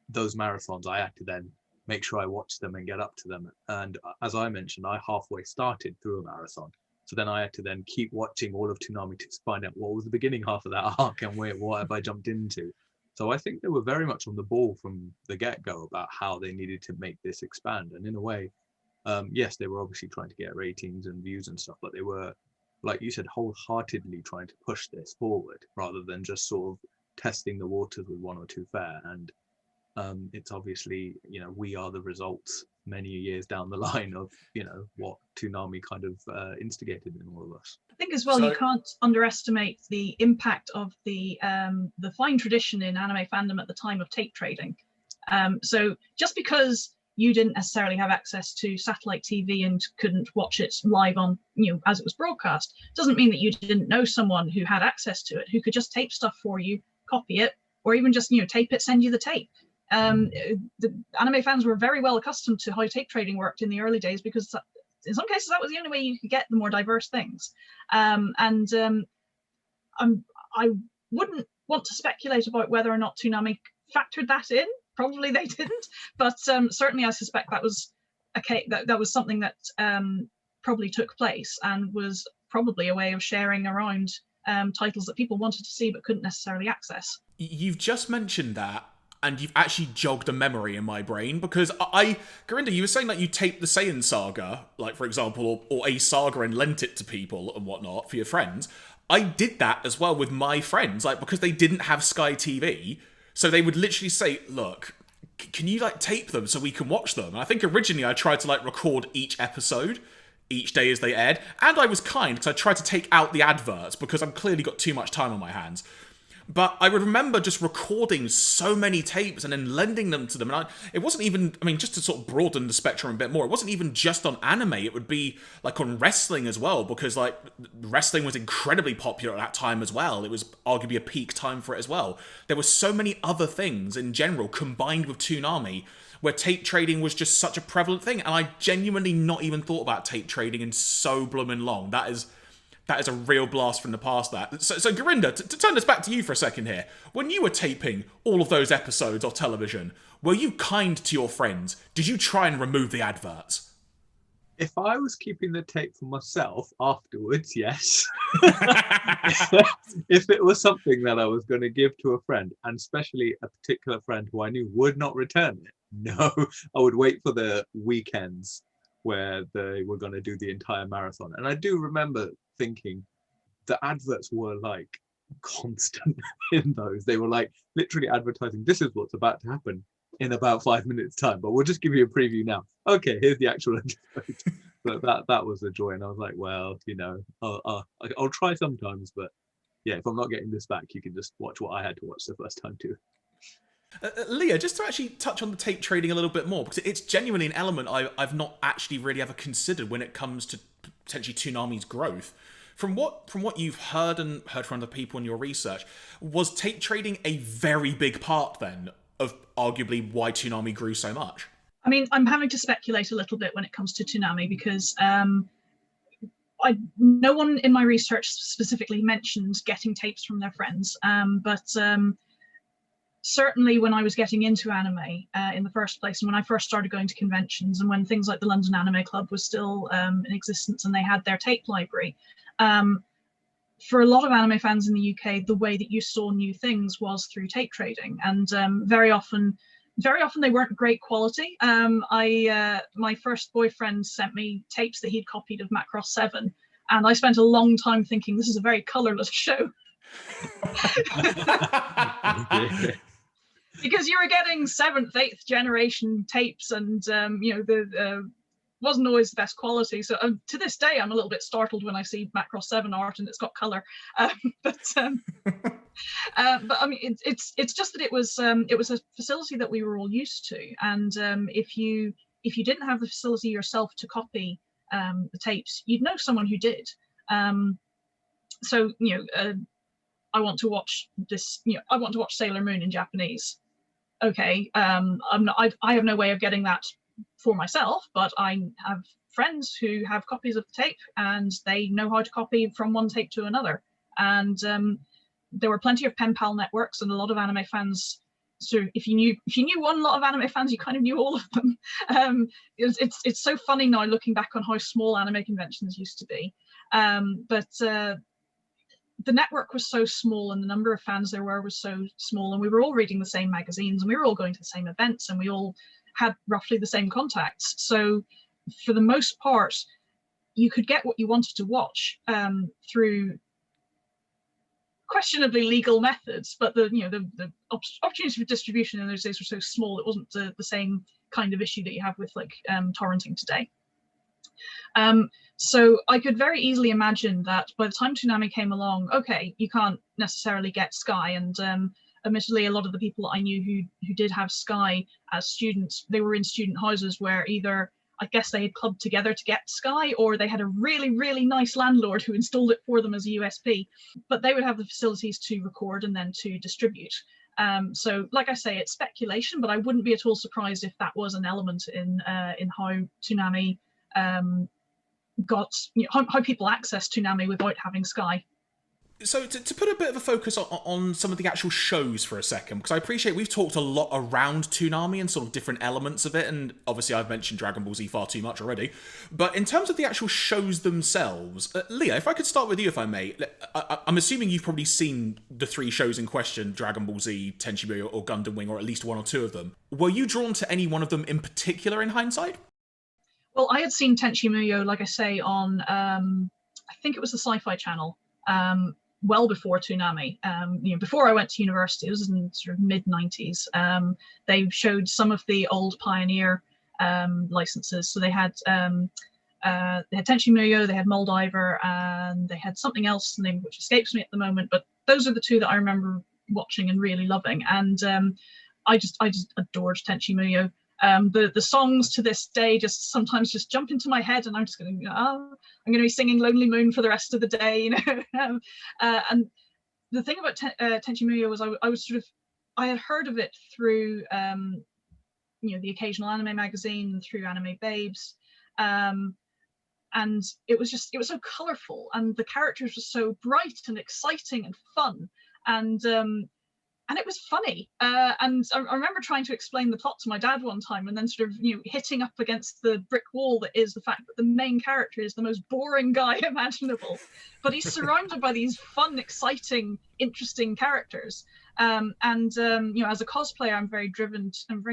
those marathons, I had to then make sure I watched them and get up to them. And as I mentioned, I halfway started through a marathon. So then I had to then keep watching all of Toonami to find out what was the beginning half of that arc and what have I jumped into. So I think they were very much on the ball from the get-go about how they needed to make this expand. And in a way, yes, they were obviously trying to get ratings and views and stuff, but they were, like you said, wholeheartedly trying to push this forward rather than just sort of testing the waters with one or two fare. And it's obviously, we are the results many years down the line of, what Toonami kind of instigated in all of us. I think as well, you can't underestimate the impact of the fine tradition in anime fandom at the time of tape trading. So just because you didn't necessarily have access to satellite TV and couldn't watch it live on, as it was broadcast, doesn't mean that you didn't know someone who had access to it, who could just tape stuff for you, copy it, or even just tape it, send you the tape. The anime fans were very well accustomed to how tape trading worked in the early days, because in some cases that was the only way you could get the more diverse things. I wouldn't want to speculate about whether or not Toonami factored that in. Probably they didn't, but certainly I suspect that was that was something that probably took place and was probably a way of sharing around titles that people wanted to see but couldn't necessarily access. You've just mentioned that, and you've actually jogged a memory in my brain, because Gurinder, you were saying that you taped the Saiyan saga, like, for example, or a saga, and lent it to people and whatnot for your friends. I did that as well with my friends, like, because they didn't have Sky TV, so they would literally say, look, can you, like, tape them so we can watch them? And I think originally I tried to, like, record each episode each day as they aired, and I was kind, because I tried to take out the adverts, because I've clearly got too much time on my hands. But I would remember just recording so many tapes and then lending them to them. And it wasn't even, I mean, just to sort of broaden the spectrum a bit more, it wasn't even just on anime. It would be like on wrestling as well, because like wrestling was incredibly popular at that time as well. It was arguably a peak time for it as well. There were so many other things in general combined with Toonami where tape trading was just such a prevalent thing. And I genuinely not even thought about tape trading in so blooming long. That is a real blast from the past, that. So Gurinder, to turn this back to you for a second here, when you were taping all of those episodes of television, were you kind to your friends? Did you try and remove the adverts? If I was keeping the tape for myself afterwards, yes. If it was something that I was going to give to a friend, and especially a particular friend who I knew would not return it, no, I would wait for the weekends where they were going to do the entire marathon. And I do remember thinking the adverts were like constant in those. They were like literally advertising, this is what's about to happen in about 5 minutes time, but we'll just give you a preview now. Okay, here's the actual episode. But that was a joy, and I was like, well, you know, I'll try sometimes, but yeah, if I'm not getting this back, you can just watch what I had to watch the first time too. Leah, just to actually touch on the tape trading a little bit more, because it's genuinely an element I've not actually really ever considered when it comes to potentially Toonami's growth. From what you've heard from other people in your research, was tape trading a very big part then of arguably why Toonami grew so much? I mean, I'm having to speculate a little bit when it comes to Toonami, because no one in my research specifically mentioned getting tapes from their friends, but certainly when I was getting into anime in the first place, and when I first started going to conventions, and when things like the London Anime Club was still in existence and they had their tape library, for a lot of anime fans in the UK, the way that you saw new things was through tape trading, and very often they weren't great quality. My first boyfriend sent me tapes that he'd copied of Macross 7, and I spent a long time thinking this is a very colourless show. Because you were getting 7th, 8th generation tapes, and the wasn't always the best quality. So to this day, I'm a little bit startled when I see Macross 7 art and it's got color. But I mean, it's just that it was a facility that we were all used to, and if you didn't have the facility yourself to copy the tapes, you'd know someone who did. So I want to watch this. I want to watch Sailor Moon in Japanese. Okay, I have no way of getting that for myself, but I have friends who have copies of the tape, and they know how to copy from one tape to another. And there were plenty of pen pal networks, and a lot of anime fans. So if you knew one lot of anime fans, you kind of knew all of them. It's so funny now looking back on how small anime conventions used to be, but the network was so small, and the number of fans there were was so small, and we were all reading the same magazines, and we were all going to the same events, and we all had roughly the same contacts. So for the most part, you could get what you wanted to watch through questionably legal methods, but the opportunities for distribution in those days were so small, it wasn't the same kind of issue that you have with like torrenting today. So I could very easily imagine that by the time Toonami came along, okay, you can't necessarily get Sky, and admittedly, a lot of the people I knew who did have Sky as students, they were in student houses where either, I guess, they had clubbed together to get Sky, or they had a really, really nice landlord who installed it for them as a USP. But they would have the facilities to record and then to distribute. So, like I say, it's speculation, but I wouldn't be at all surprised if that was an element in how Toonami got, how people access Toonami without having Sky. So to put a bit of a focus on some of the actual shows for a second, because I appreciate we've talked a lot around Toonami and sort of different elements of it, and obviously I've mentioned Dragon Ball Z far too much already. But in terms of the actual shows themselves, Leah, if I could start with you, if I may, I'm assuming you've probably seen the 3 shows in question: Dragon Ball Z, Tenchi Muyo, or Gundam Wing, or at least 1 or 2 of them. Were you drawn to any one of them in particular in hindsight? Well, I had seen Tenchi Muyo, like I say, on I think it was the Sci-Fi Channel. Well before Toonami. Before I went to university, it was in sort of mid 90s. They showed some of the old Pioneer licenses. So they had Tenchi Muyo, they had Moldiver, and they had something else, the name of which escapes me at the moment. But those are the 2 that I remember watching and really loving. And I just adored Tenchi Muyo. The songs to this day just sometimes just jump into my head, and I'm just going, I'm going to be singing Lonely Moon for the rest of the day, and the thing about Tenchi Muyo was I had heard of it through the occasional anime magazine, through Anime Babes, and it was so colorful, and the characters were so bright and exciting and fun, and it was funny. And I remember trying to explain the plot to my dad one time, and then sort of hitting up against the brick wall that is the fact that the main character is the most boring guy imaginable, but he's surrounded by these fun, exciting, interesting characters. As a cosplayer, I'm very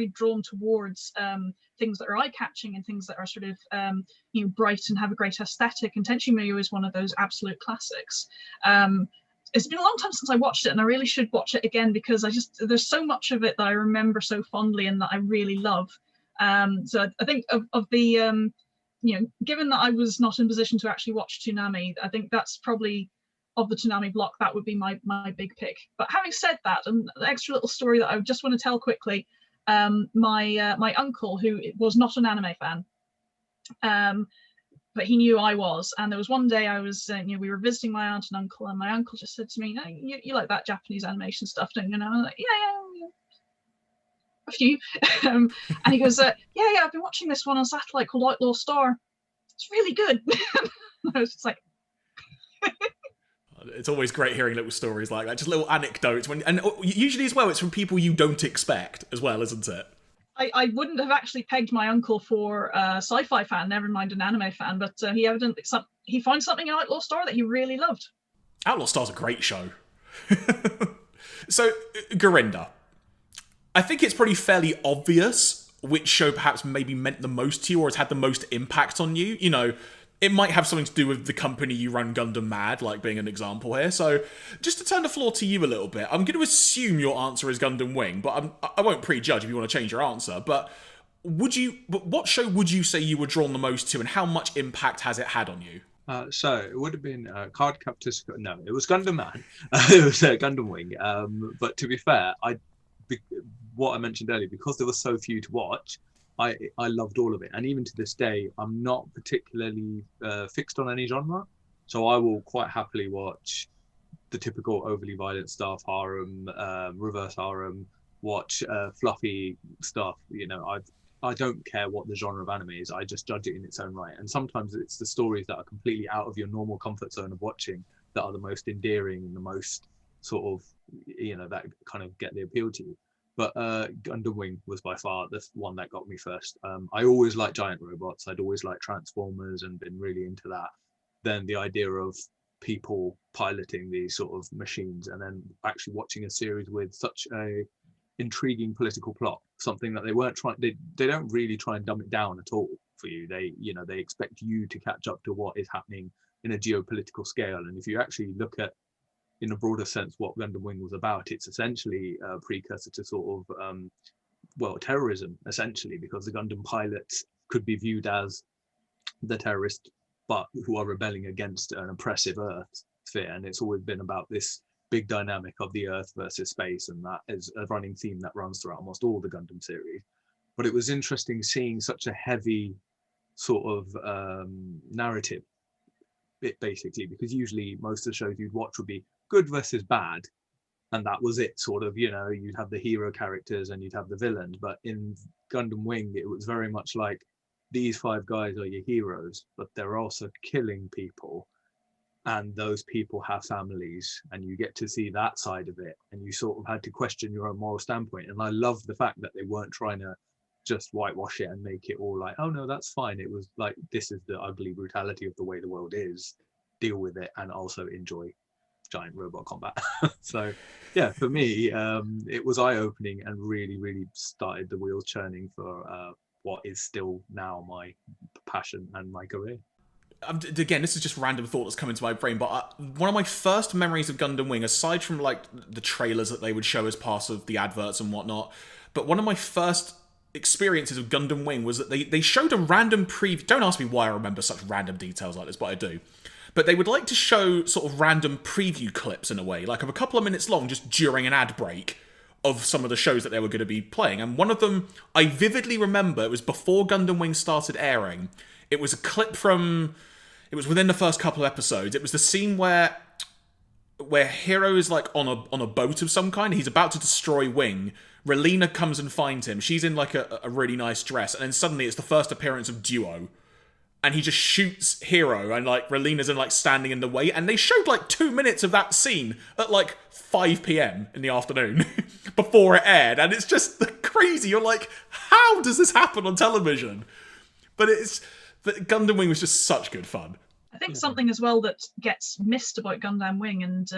drawn towards things that are eye-catching and things that are sort of bright and have a great aesthetic. And Tenchi Muyo is one of those absolute classics. It's been a long time since I watched it, and I really should watch it again, because there's so much of it that I remember so fondly and that I really love. So I think of the given that I was not in position to actually watch Toonami, I think that's probably, of the Toonami block, that would be my big pick. But having said that, and the extra little story that I just want to tell quickly, my uncle, who was not an anime fan, but he knew I was, and there was one day I was, we were visiting my aunt and uncle, and my uncle just said to me, you like that Japanese animation stuff, don't you? And I was like, yeah, a few. And he goes, yeah, I've been watching this one on satellite called Outlaw Star. It's really good. I was just like, it's always great hearing little stories like that, just little anecdotes, and usually as well, it's from people you don't expect as well, isn't it? I wouldn't have actually pegged my uncle for a sci-fi fan, never mind an anime fan, but he evidently he found something in Outlaw Star that he really loved. Outlaw Star's a great show. So, Gurinder, I think it's pretty fairly obvious which show perhaps maybe meant the most to you or has had the most impact on you. It might have something to do with the company you run, Gundam Mad, like being an example here. So, just to turn the floor to you a little bit, I'm going to assume your answer is Gundam Wing, but I won't prejudge if you want to change your answer. But what show would you say you were drawn the most to, and how much impact has it had on you? So it would have been Card Captor. No, it was Gundam Man. It was Gundam Wing. But to be fair, what I mentioned earlier, because there were so few to watch, I loved all of it, and even to this day, I'm not particularly fixed on any genre, so I will quite happily watch the typical overly violent stuff, harem, reverse harem, watch fluffy stuff. I don't care what the genre of anime is. I just judge it in its own right, and sometimes it's the stories that are completely out of your normal comfort zone of watching that are the most endearing and the most sort of that kind of get the appeal to you. But Gundam Wing was by far the one that got me first. I always liked giant robots. I'd always liked Transformers and been really into that. Then the idea of people piloting these sort of machines, and then actually watching a series with such a intriguing political plot, something that they weren't trying. They don't really try and dumb it down at all for you. They expect you to catch up to what is happening in a geopolitical scale. And if you actually look at, in a broader sense, what Gundam Wing was about, it's essentially a precursor to sort of terrorism, essentially, because the Gundam pilots could be viewed as the terrorists, but who are rebelling against an oppressive Earth sphere. And it's always been about this big dynamic of the Earth versus space, and that is a running theme that runs throughout almost all the Gundam series. But it was interesting seeing such a heavy sort of narrative bit, basically, because usually most of the shows you'd watch would be good versus bad, and that was it, sort of. You'd have the hero characters and you'd have the villains, but in Gundam Wing it was very much like, these 5 guys are your heroes, but they're also killing people, and those people have families, and you get to see that side of it, and you sort of had to question your own moral standpoint. And I love the fact that they weren't trying to just whitewash it and make it all like, oh no, that's fine. It was like, this is the ugly brutality of the way the world is, deal with it, and also enjoy giant robot combat. So yeah, for me, it was eye-opening and really started the wheels churning for what is still now my passion and my career. Again, this is just random thought that's come into my brain, but one of my first memories of Gundam Wing, aside from like the trailers that they would show as part of the adverts and whatnot, but one of my first experiences of Gundam Wing was that they showed a random preview. Don't ask me why I remember such random details like this, but I do. But they would like to show sort of random preview clips in a way, like of a couple of minutes long, just during an ad break of some of the shows that they were going to be playing. And one of them, I vividly remember, it was before Gundam Wing started airing. It was a clip from... It was within the first couple of episodes. It was the scene where Hero is like on a boat of some kind. He's about to destroy Wing. Relena comes and finds him. She's in like a really nice dress. And then suddenly it's the first appearance of Duo. And he just shoots Hero, and like Relena's in like standing in the way. And they showed like 2 minutes of that scene at like 5 p.m. in the afternoon before it aired. And it's just crazy. You're like, how does this happen on television? But Gundam Wing was just such good fun. I think something as well that gets missed about Gundam Wing, and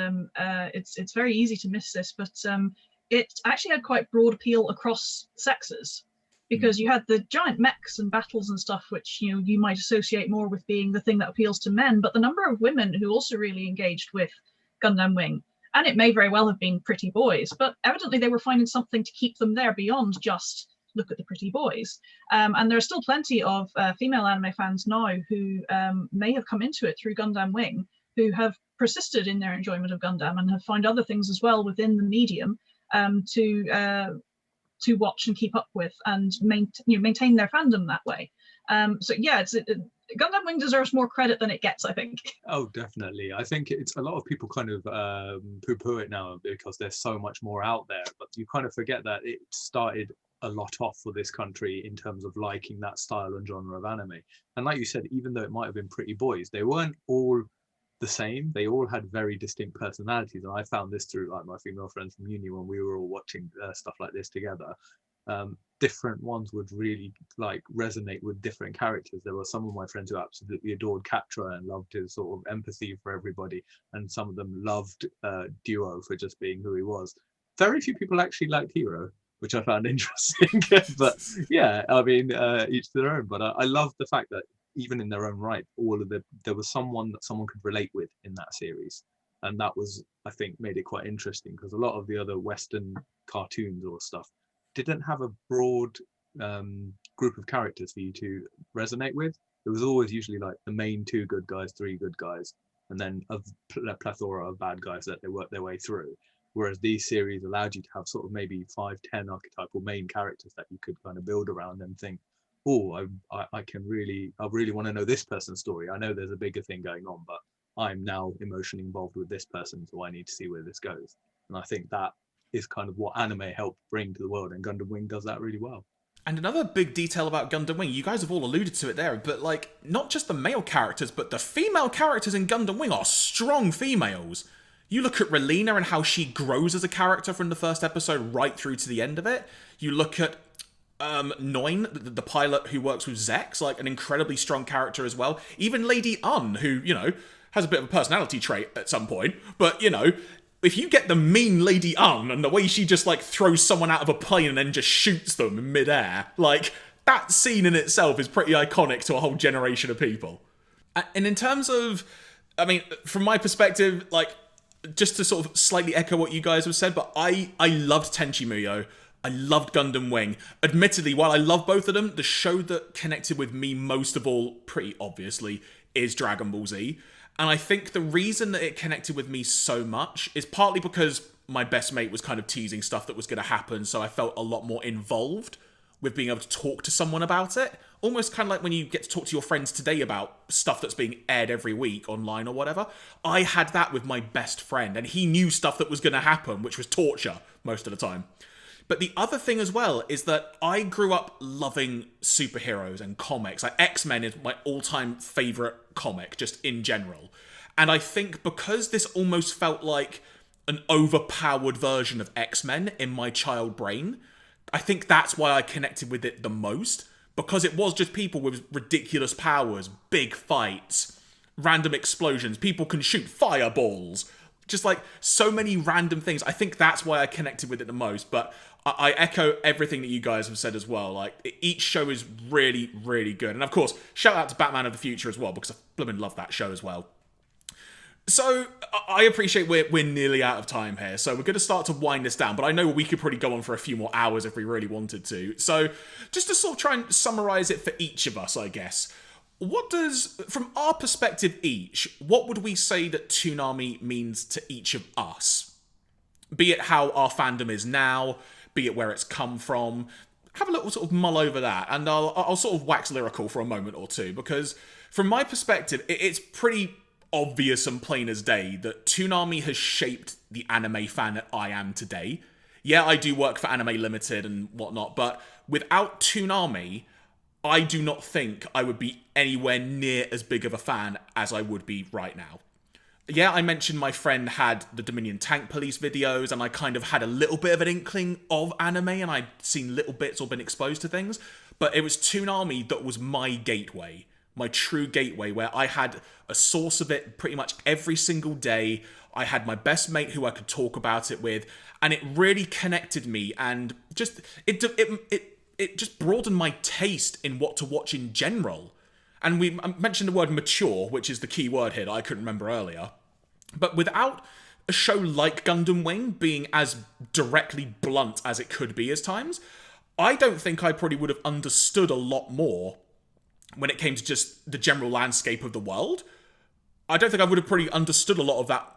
it's very easy to miss this, but it actually had quite broad appeal across sexes, because you had the giant mechs and battles and stuff, which you might associate more with being the thing that appeals to men, but the number of women who also really engaged with Gundam Wing, and it may very well have been pretty boys, but evidently they were finding something to keep them there beyond just look at the pretty boys. And there are still plenty of female anime fans now who may have come into it through Gundam Wing, who have persisted in their enjoyment of Gundam and have found other things as well within the medium to watch and keep up with, and maintain their fandom that way. So yeah, Gundam Wing deserves more credit than it gets, I think. Oh, definitely. I think it's a lot of people kind of poo-poo it now because there's so much more out there, but you kind of forget that it started a lot off for this country in terms of liking that style and genre of anime. And like you said, even though it might have been pretty boys, they weren't all the same. They all had very distinct personalities, and I found this through like my female friends from uni when we were all watching stuff like this together. Different ones would really like resonate with different characters. There were some of my friends who absolutely adored Catra and loved his sort of empathy for everybody, and some of them loved Duo for just being who he was. Very few people actually liked Hero, which I found interesting. But yeah, I mean, each to their own. But I love the fact that even in their own right, there was someone that someone could relate with in that series. And that was, I think, made it quite interesting, because a lot of the other Western cartoons or stuff didn't have a broad group of characters for you to resonate with. It was always usually like the main 2 good guys, 3 good guys, and then a plethora of bad guys that they worked their way through. Whereas these series allowed you to have sort of maybe 5, 10 archetypal main characters that you could kind of build around and think, oh, I really want to know this person's story. I know there's a bigger thing going on, but I'm now emotionally involved with this person, so I need to see where this goes. And I think that is kind of what anime helped bring to the world, and Gundam Wing does that really well. And another big detail about Gundam Wing, you guys have all alluded to it there, but like, not just the male characters, but the female characters in Gundam Wing are strong females. You look at Relena and how she grows as a character from the first episode right through to the end of it. You look at Noin, the pilot who works with Zex, like an incredibly strong character as well. Even Lady Un, who, has a bit of a personality trait at some point. But, if you get the mean Lady Un and the way she just, like, throws someone out of a plane and then just shoots them in midair, like, that scene in itself is pretty iconic to a whole generation of people. And in terms of, I mean, from my perspective, like, just to sort of slightly echo what you guys have said, but I loved Tenchi Muyo. I loved Gundam Wing. Admittedly, while I love both of them, the show that connected with me most of all, pretty obviously, is Dragon Ball Z. And I think the reason that it connected with me so much is partly because my best mate was kind of teasing stuff that was going to happen, so I felt a lot more involved with being able to talk to someone about it. Almost kind of like when you get to talk to your friends today about stuff that's being aired every week online or whatever. I had that with my best friend, and he knew stuff that was going to happen, which was torture most of the time. But the other thing as well is that I grew up loving superheroes and comics. Like X-Men is my all-time favourite comic, just in general. And I think because this almost felt like an overpowered version of X-Men in my child brain, I think that's why I connected with it the most, because it was just people with ridiculous powers, big fights, random explosions, people can shoot fireballs, just like so many random things. I think that's why I connected with it the most, but I echo everything that you guys have said as well. Like, each show is really, really good. And of course, shout out to Batman of the Future as well, because I blooming love that show as well. So, I appreciate we're nearly out of time here, so we're going to start to wind this down, but I know we could probably go on for a few more hours if we really wanted to. So, just to sort of try and summarise it for each of us, I guess, what does, from our perspective each, what would we say that Toonami means to each of us? Be it how our fandom is now, be it where it's come from. Have a little sort of mull over that, and I'll sort of wax lyrical for a moment or two, because from my perspective, it's pretty obvious and plain as day that Toonami has shaped the anime fan that I am today. Yeah, I do work for Anime Limited and whatnot, but without Toonami, I do not think I would be anywhere near as big of a fan as I would be right now. Yeah, I mentioned my friend had the Dominion Tank Police videos, and I kind of had a little bit of an inkling of anime, and I'd seen little bits or been exposed to things, but it was Toonami that was my gateway, my true gateway, where I had a source of it pretty much every single day. I had my best mate who I could talk about it with, and it really connected me, and just it just broadened my taste in what to watch in general. And we mentioned the word mature, which is the key word here that I couldn't remember earlier. But without a show like Gundam Wing being as directly blunt as it could be at times, I don't think I probably would have understood a lot more when it came to just the general landscape of the world. I don't think I would have probably understood a lot of that,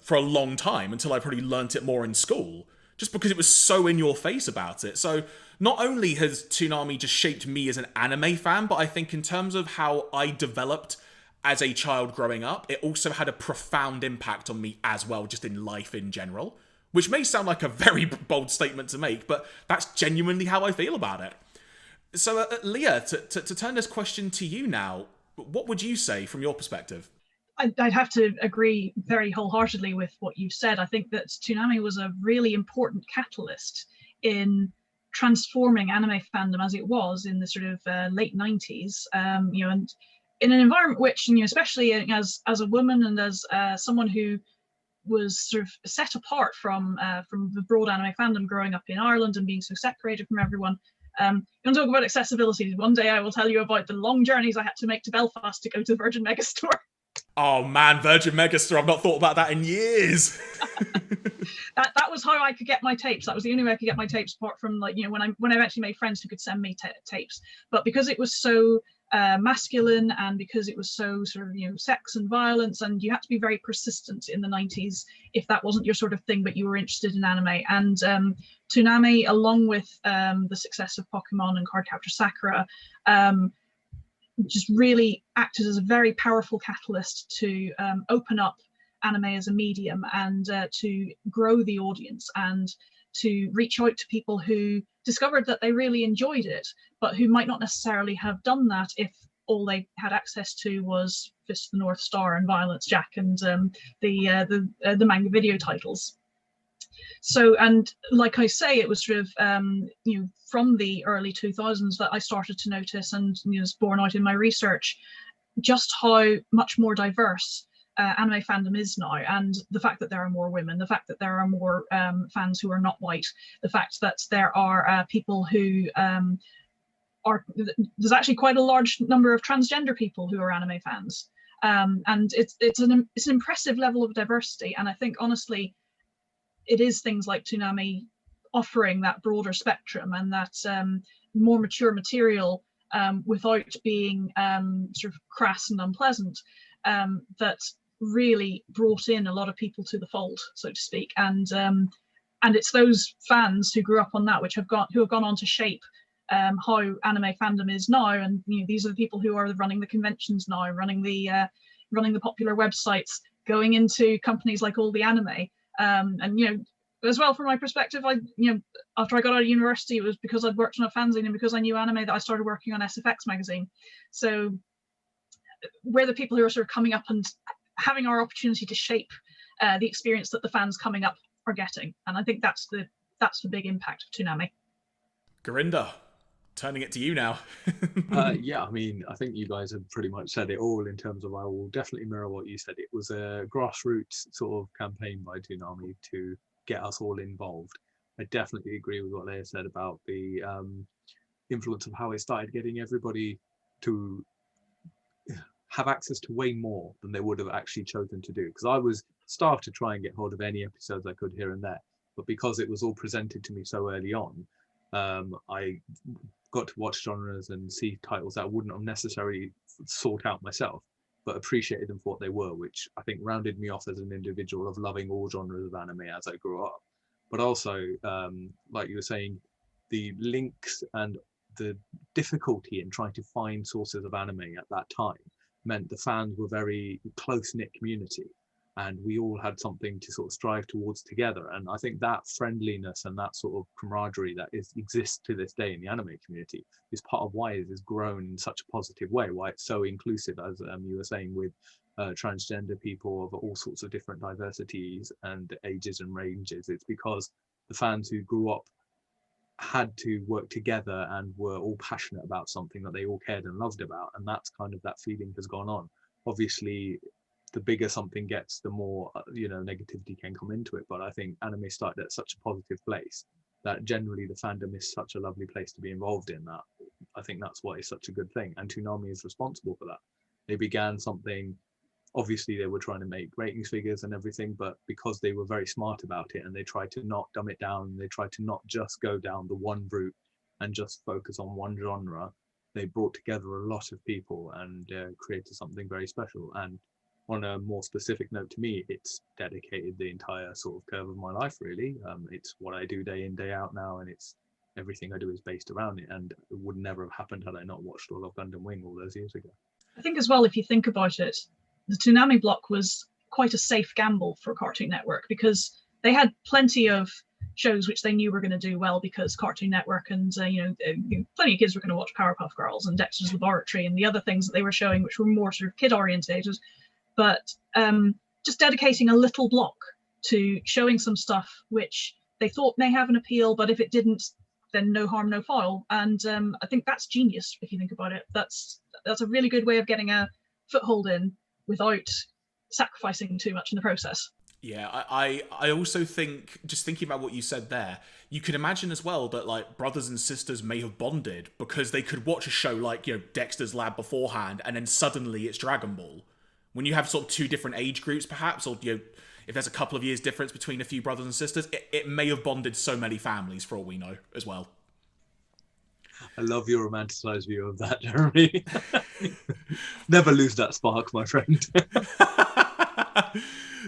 for a long time until I probably learnt it more in school, just because it was so in your face about it. So not only has Toonami just shaped me as an anime fan, but I think in terms of how I developed as a child growing up, it also had a profound impact on me as well, just in life in general, which may sound like a very bold statement to make, but that's genuinely how I feel about it. So, Leah, to turn this question to you now, what would you say from your perspective? I'd have to agree very wholeheartedly with what you've said. I think that Toonami was a really important catalyst in transforming anime fandom as it was in the sort of late 90s, and in an environment which, especially as a woman and as someone who was sort of set apart from the broad anime fandom growing up in Ireland and being so separated from everyone. You want to talk about accessibility? One day I will tell you about the long journeys I had to make to Belfast to go to the Virgin Megastore. Oh man, Virgin Megastore, I've not thought about that in years. that was how I could get my tapes. That was the only way I could get my tapes, apart from when I actually made friends who could send me tapes. But because it was so masculine, and because it was so sort of sex and violence, and you had to be very persistent in the 90s if that wasn't your sort of thing, but you were interested in anime. And Toonami, along with the success of Pokemon and Cardcaptor Sakura, just really acted as a very powerful catalyst to open up anime as a medium, and to grow the audience, and to reach out to people who discovered that they really enjoyed it, but who might not necessarily have done that if all they had access to was Fist of the North Star and Violence Jack and the manga video titles. So, and like I say, it was sort of from the early 2000s that I started to notice, and was borne out in my research, just how much more diverse anime fandom is now, and the fact that there are more women, the fact that there are more fans who are not white, the fact that there are people who there's actually quite a large number of transgender people who are anime fans, and it's an impressive level of diversity. And I think honestly, it is things like Toonami offering that broader spectrum and that more mature material without being sort of crass and unpleasant, that really brought in a lot of people to the fold, so to speak. And it's those fans who grew up on that who have gone on to shape how anime fandom is now. And these are the people who are running the conventions now, running the popular websites, going into companies like AllTheAnime. And as well, from my perspective, after I got out of university, it was because I'd worked on a fanzine and because I knew anime that I started working on SFX magazine. So we're the people who are sort of coming up and having our opportunity to shape the experience that the fans coming up are getting. And I think that's the big impact of Toonami. Gurinder, turning it to you now. Yeah, I mean, I think you guys have pretty much said it all in terms of, I will definitely mirror what you said. It was a grassroots sort of campaign by Toonami to get us all involved. I definitely agree with what Leah said about the influence of how it started getting everybody to have access to way more than they would have actually chosen to do. Because I was starved to try and get hold of any episodes I could here and there, but because it was all presented to me so early on, I got to watch genres and see titles that I wouldn't have necessarily sought out myself, but appreciated them for what they were, which I think rounded me off as an individual of loving all genres of anime as I grew up. But also, like you were saying, the links and the difficulty in trying to find sources of anime at that time meant the fans were very close-knit community, and we all had something to sort of strive towards together. And I think that friendliness and that sort of camaraderie that exists to this day in the anime community is part of why it has grown in such a positive way, why it's so inclusive, as you were saying, with transgender people of all sorts of different diversities and ages and ranges. It's because the fans who grew up had to work together and were all passionate about something that they all cared and loved about, and that's kind of that feeling has gone on. Obviously, the bigger something gets, the more negativity can come into it, but I think anime started at such a positive place that generally the fandom is such a lovely place to be involved in, that I think that's why it's such a good thing, and Toonami is responsible for that. They began something, obviously they were trying to make ratings figures and everything, but because they were very smart about it and they tried to not dumb it down, they tried to not just go down the one route and just focus on one genre, they brought together a lot of people and created something very special. And on a more specific note, to me, it's dedicated the entire sort of curve of my life, really. It's what I do day in, day out now, and it's everything I do is based around it, and it would never have happened had I not watched all of Gundam Wing all those years ago. I think as well, if you think about it, the Toonami block was quite a safe gamble for Cartoon Network, because they had plenty of shows which they knew were going to do well, because Cartoon Network and plenty of kids were going to watch Powerpuff Girls and Dexter's Laboratory and the other things that they were showing, which were more sort of kid orientated. But just dedicating a little block to showing some stuff which they thought may have an appeal, but if it didn't, then no harm, no foul. And I think that's genius if you think about it. That's a really good way of getting a foothold in without sacrificing too much in the process. Yeah, I also think, just thinking about what you said there, you could imagine as well that like brothers and sisters may have bonded because they could watch a show like Dexter's Lab beforehand, and then suddenly it's Dragon Ball. When you have sort of two different age groups, perhaps, or if there's a couple of years difference between a few brothers and sisters, it may have bonded so many families, for all we know, as well. I love your romanticized view of that, Jeremy. Never lose that spark, my friend.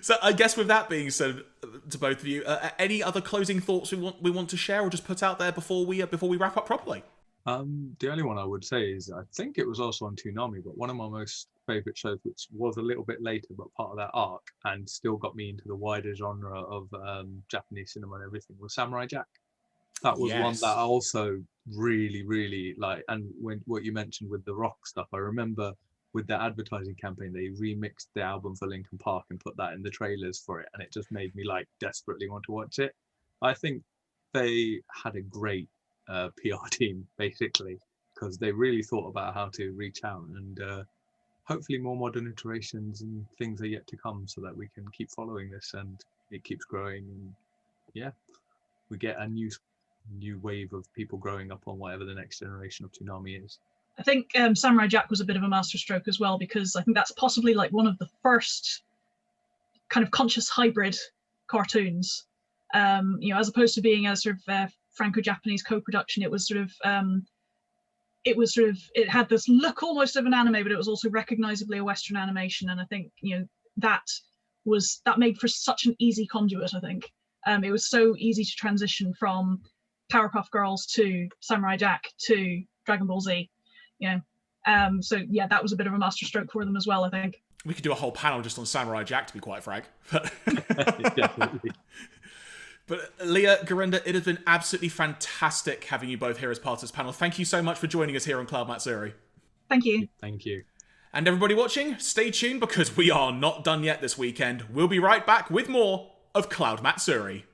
So I guess with that being said, to both of you, any other closing thoughts we want to share or just put out there before we wrap up properly? The only one I would say is, I think it was also on Toonami, but one of my most favourite shows, which was a little bit later but part of that arc and still got me into the wider genre of Japanese cinema and everything, was Samurai Jack. That was one that I also really, really like. And when what you mentioned with the rock stuff, I remember with the advertising campaign, they remixed the album for Linkin Park and put that in the trailers for it, and it just made me like desperately want to watch it. I think they had a great PR team, basically, because they really thought about how to reach out, and hopefully more modern iterations and things are yet to come, so that we can keep following this and it keeps growing, and yeah, we get a new wave of people growing up on whatever the next generation of Toonami is. I think Samurai Jack was a bit of a masterstroke as well, because I think that's possibly like one of the first kind of conscious hybrid cartoons. As opposed to being a sort of Franco-Japanese co-production, it had this look almost of an anime, but it was also recognizably a Western animation. And I think that made for such an easy conduit. I think it was so easy to transition from Powerpuff Girls to Samurai Jack to Dragon Ball Z. That was a bit of a masterstroke for them as well, I think. We could do a whole panel just on Samurai Jack, to be quite frank. Definitely. But Leah, Gurinder, it has been absolutely fantastic having you both here as part of this panel. Thank you so much for joining us here on Cloud Matsuri. Thank you. Thank you. And everybody watching, stay tuned because we are not done yet this weekend. We'll be right back with more of Cloud Matsuri.